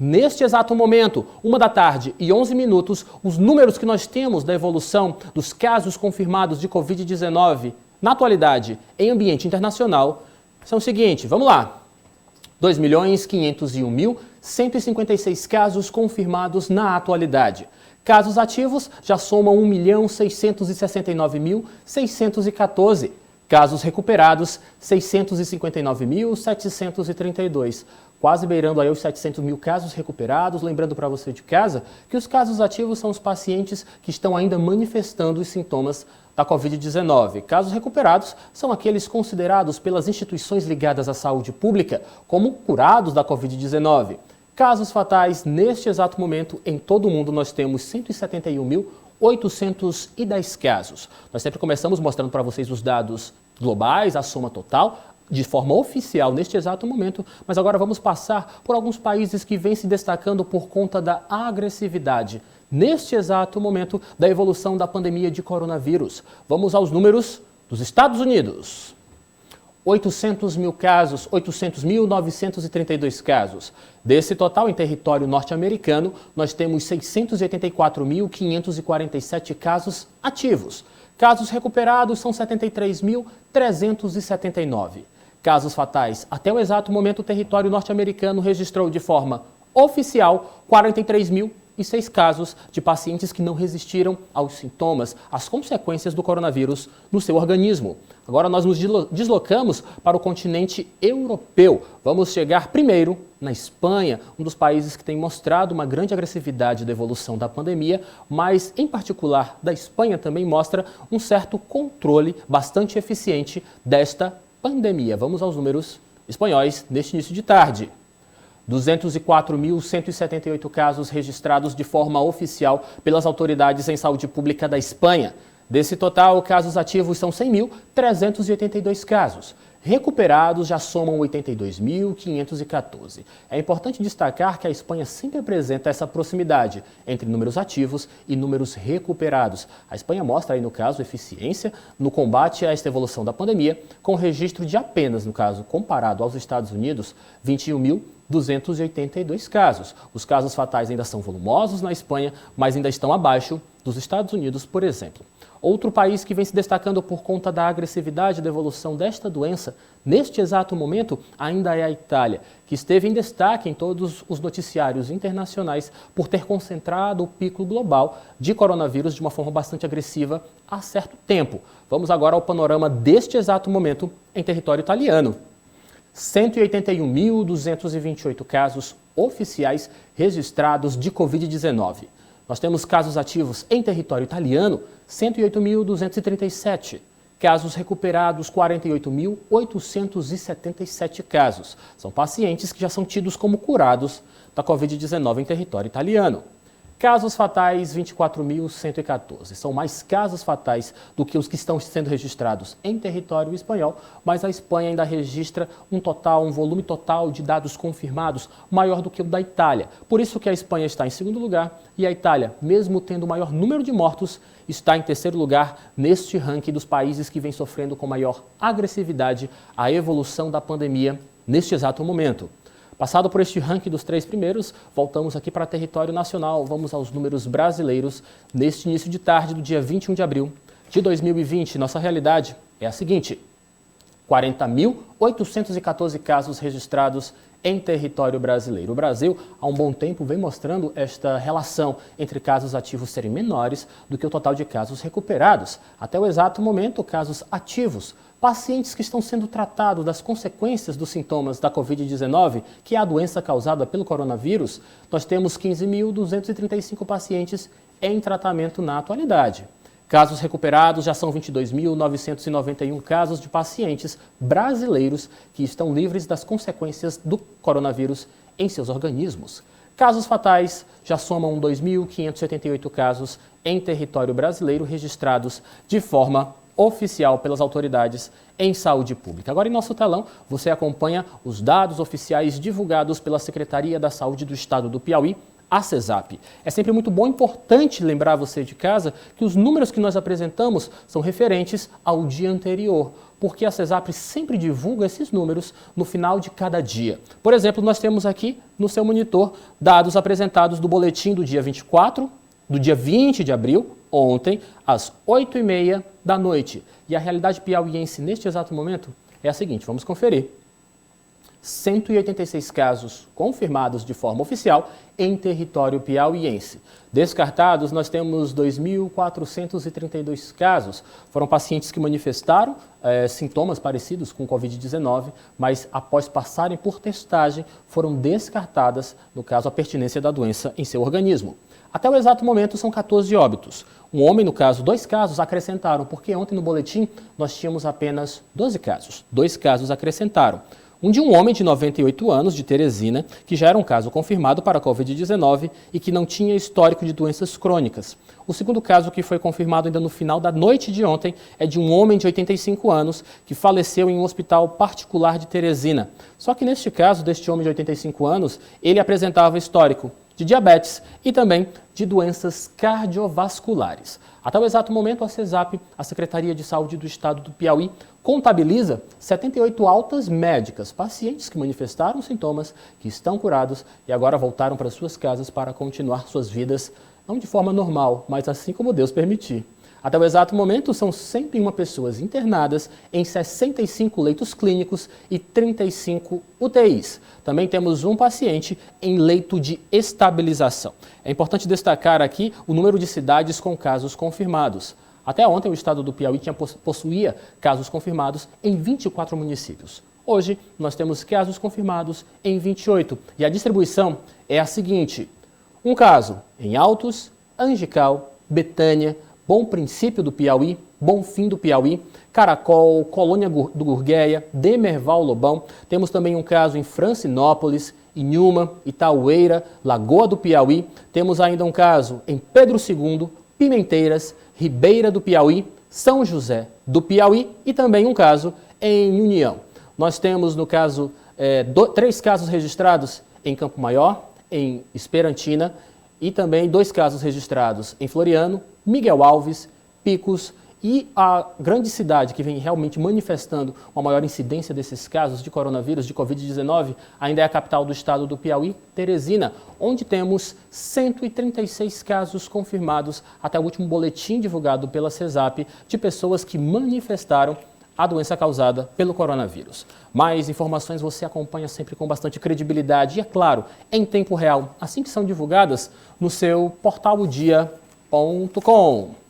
Neste exato momento, 13h11, os números que nós temos da evolução dos casos confirmados de Covid-19 na atualidade em ambiente internacional são o seguinte, vamos lá. 2.501.156 casos confirmados na atualidade. Casos ativos já somam 1.669.614. Casos recuperados, 659.732. Quase beirando aí os 700 mil casos recuperados. Lembrando para você de casa que os casos ativos são os pacientes que estão ainda manifestando os sintomas da Covid-19. Casos recuperados são aqueles considerados pelas instituições ligadas à saúde pública como curados da Covid-19. Casos fatais, neste exato momento, em todo o mundo, nós temos 171.810 casos. Nós sempre começamos mostrando para vocês os dados globais, a soma total, de forma oficial neste exato momento, mas agora vamos passar por alguns países que vêm se destacando por conta da agressividade, neste exato momento, da evolução da pandemia de coronavírus. Vamos aos números dos Estados Unidos. 800 mil casos, 800.932 casos. Desse total, em território norte-americano, nós temos 684.547 casos ativos. Casos recuperados são 73.379. Casos fatais. Até o exato momento, o território norte-americano registrou de forma oficial 43.006 casos de pacientes que não resistiram aos sintomas, às consequências do coronavírus no seu organismo. Agora nós nos deslocamos para o continente europeu. Vamos chegar primeiro na Espanha, um dos países que tem mostrado uma grande agressividade da evolução da pandemia, mas em particular da Espanha também mostra um certo controle bastante eficiente desta pandemia. Vamos aos números espanhóis neste início de tarde. 204.178 casos registrados de forma oficial pelas autoridades em saúde pública da Espanha. Desse total, casos ativos são 100.382 casos. Recuperados já somam 82.514. É importante destacar que a Espanha sempre apresenta essa proximidade entre números ativos e números recuperados. A Espanha mostra aí, no caso, eficiência no combate a esta evolução da pandemia, com registro de apenas, no caso, comparado aos Estados Unidos, 21.282 casos. Os casos fatais ainda são volumosos na Espanha, mas ainda estão abaixo dos Estados Unidos, por exemplo. Outro país que vem se destacando por conta da agressividade da evolução desta doença, neste exato momento, ainda é a Itália, que esteve em destaque em todos os noticiários internacionais por ter concentrado o pico global de coronavírus de uma forma bastante agressiva há certo tempo. Vamos agora ao panorama deste exato momento em território italiano. 181.228 casos oficiais registrados de Covid-19. Nós temos casos ativos em território italiano, 108.237. Casos recuperados, 48.877 casos. São pacientes que já são tidos como curados da Covid-19 em território italiano. Casos fatais, 24.114. São mais casos fatais do que os que estão sendo registrados em território espanhol, mas a Espanha ainda registra um volume total de dados confirmados maior do que o da Itália. Por isso que a Espanha está em segundo lugar e a Itália, mesmo tendo o maior número de mortos, está em terceiro lugar neste ranking dos países que vem sofrendo com maior agressividade a evolução da pandemia neste exato momento. Passado por este ranking dos 3 primeiros, voltamos aqui para território nacional. Vamos aos números brasileiros neste início de tarde do dia 21 de abril de 2020. Nossa realidade é a seguinte: 40.814 casos registrados em território brasileiro. O Brasil, há um bom tempo, vem mostrando esta relação entre casos ativos serem menores do que o total de casos recuperados. Até o exato momento, casos ativos, pacientes que estão sendo tratados das consequências dos sintomas da Covid-19, que é a doença causada pelo coronavírus, nós temos 15.235 pacientes em tratamento na atualidade. Casos recuperados já são 22.991 casos de pacientes brasileiros que estão livres das consequências do coronavírus em seus organismos. Casos fatais já somam 2.588 casos em território brasileiro registrados de forma oficial pelas autoridades em saúde pública. Agora, em nosso telão, você acompanha os dados oficiais divulgados pela Secretaria da Saúde do Estado do Piauí, a CESAP. É sempre muito bom e importante lembrar você de casa que os números que nós apresentamos são referentes ao dia anterior. porque a CESAP sempre divulga esses números no final de cada dia. Por exemplo, nós temos aqui no seu monitor dados apresentados do boletim do dia 20 de abril, ontem, às 8h30 da noite. E a realidade piauiense neste exato momento é a seguinte, vamos conferir. 186 casos confirmados de forma oficial em território piauiense. Descartados, nós temos 2.432 casos. Foram pacientes que manifestaram sintomas parecidos com Covid-19, mas após passarem por testagem, foram descartadas, no caso, a pertinência da doença em seu organismo. Até o exato momento, são 14 óbitos. Um homem, no caso, 2 casos acrescentaram, porque ontem no boletim nós tínhamos apenas 12 casos. 2 casos acrescentaram. Um de um homem de 98 anos, de Teresina, que já era um caso confirmado para a Covid-19 e que não tinha histórico de doenças crônicas. O segundo caso, que foi confirmado ainda no final da noite de ontem, é de um homem de 85 anos que faleceu em um hospital particular de Teresina. Só que neste caso, deste homem de 85 anos, ele apresentava histórico de diabetes e também de doenças cardiovasculares. Até o exato momento, a CESAP, a Secretaria de Saúde do Estado do Piauí, contabiliza 78 altas médicas, pacientes que manifestaram sintomas, que estão curados e agora voltaram para suas casas para continuar suas vidas, não de forma normal, mas assim como Deus permitir. Até o exato momento, são 101 pessoas internadas em 65 leitos clínicos e 35 UTIs. Também temos um paciente em leito de estabilização. É importante destacar aqui o número de cidades com casos confirmados. Até ontem, o estado do Piauí possuía casos confirmados em 24 municípios. Hoje, nós temos casos confirmados em 28. E a distribuição é a seguinte: um caso em Altos, Angical, Betânia, Bom Princípio do Piauí, Bom Fim do Piauí, Caracol, Colônia do Gurgueia, Demerval Lobão. Temos também um caso em Francinópolis, Inhuma, Itaueira, Lagoa do Piauí. Temos ainda um caso em Pedro II, Pimenteiras, Ribeira do Piauí, São José do Piauí e também um caso em União. Nós temos, no caso, 3 casos registrados em Campo Maior, em Esperantina, e também 2 casos registrados em Floriano, Miguel Alves, Picos, e a grande cidade que vem realmente manifestando uma maior incidência desses casos de coronavírus, de Covid-19, ainda é a capital do estado do Piauí, Teresina, onde temos 136 casos confirmados até o último boletim divulgado pela CESAP de pessoas que manifestaram a doença causada pelo coronavírus. Mais informações você acompanha sempre com bastante credibilidade e, é claro, em tempo real, assim que são divulgadas no seu portal odia.com.